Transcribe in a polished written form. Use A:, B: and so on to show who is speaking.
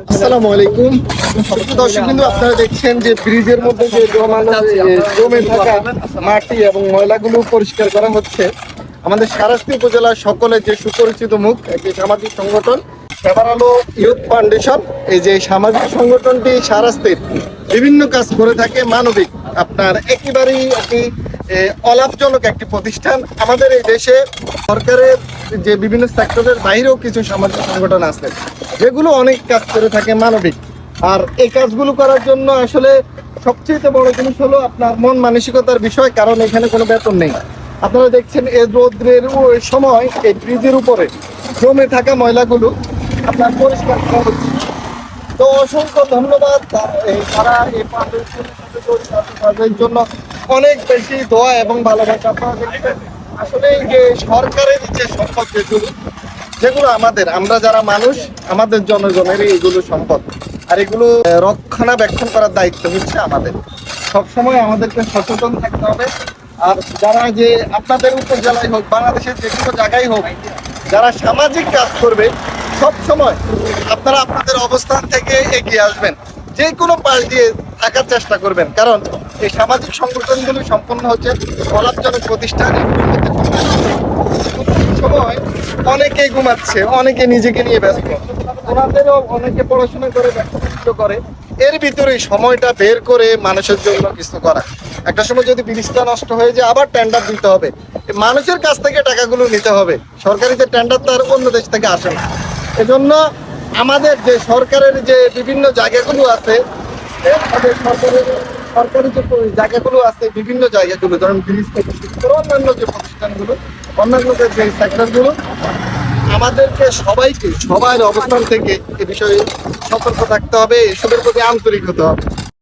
A: আসসালামু আলাইকুম দর্শক বিন্দু, আপনারা দেখছেন যে ব্রিজের মধ্যে যে জমে থাকা মাটি এবং ময়লাগুলো পরিষ্কার করা হচ্ছে। আমাদের সারাস্তি উপজেলার সকলের যে সুপরিচিত মুখ, একটি সামাজিক সংগঠন সেবার আলো ইউথ ফাউন্ডেশন। এই যে সামাজিক সংগঠনটি সারাস্তির বিভিন্ন কাজ করে থাকে মানবিক, আপনার একেবারেই একটি অলাভজনক একটি প্রতিষ্ঠান। আমাদের এই দেশে সরকারের যে বিভিন্ন সেক্টরের বাইরেও কিছু সামাজিক সংগঠন আছে যেগুলো অনেক কাজ করে থাকে মানবিক। আর এই কাজগুলো করার জন্য আসলে সবচেয়ে বড় জিনিস হলো আপনার মন মানসিকতার বিষয়, কারণ এখানে কোনো বেতন নেই। আপনারা দেখছেন এই রোদ্রের সময় এই ব্রিজের উপরে জমে থাকা ময়লাগুলো আপনার পরিষ্কার করা হচ্ছে। তো অসংখ্য ধন্যবাদ তারা এই কাজের জন্য, অনেক বেশি দোয়া এবং ভালোবাসা আপনারা দেখবেন। আসলে এই যে সরকারের যে সম্পদ যেগুলো আমাদের, আমরা যারা মানুষ, আমাদের জনগণের এইগুলো সম্পদ, আর এগুলো রক্ষণাবেক্ষণ করার দায়িত্ব হচ্ছে আমাদের। সবসময় আমাদেরকে সচেতন থাকতে হবে। আর যারা যে আপনাদের উপজেলায় হোক, বাংলাদেশের যে কোনো জায়গায় হোক, যারা সামাজিক কাজ করবে সব সময় আপনারা আপনাদের অবস্থান থেকে এগিয়ে আসবেন, যে কোনো পাশ দিয়ে থাকার চেষ্টা করবেন। কারণ এই সামাজিক সংগঠনগুলি সম্পূর্ণ হচ্ছে অলাভজনক প্রতিষ্ঠান। সময় অনেকে ঘুমাচ্ছে, অনেকে নিজেকে নিয়ে ব্যস্ত, ওনাদেরও অনেকে পড়াশোনা করে ব্যবসা করে। এর ভিতরে সময়টা বের করে মানুষের জন্য কিছু করা। একটা সময় যদি ব্রিজটা নষ্ট হয়ে যায় আবার টেন্ডার দিতে হবে, মানুষের কাছ থেকে টাকাগুলো নিতে হবে। সরকারি যে টেন্ডার তার অন্য দেশ থেকে আসে না। এজন্য আমাদের যে সরকারের যে বিভিন্ন জায়গাগুলো আছে, সরকারি যে জায়গাগুলো আছে, বিভিন্ন জায়গাগুলো ধরেন ব্রিজ থেকে অন্যান্য যে প্রতিষ্ঠানগুলো, অন্যান্য যে সেক্টরগুলো, আমাদেরকে সবাইকে সবার অবস্থান থেকে এ বিষয়ে সতর্ক থাকতে হবে, এসবের প্রতি আন্তরিক হতে হবে।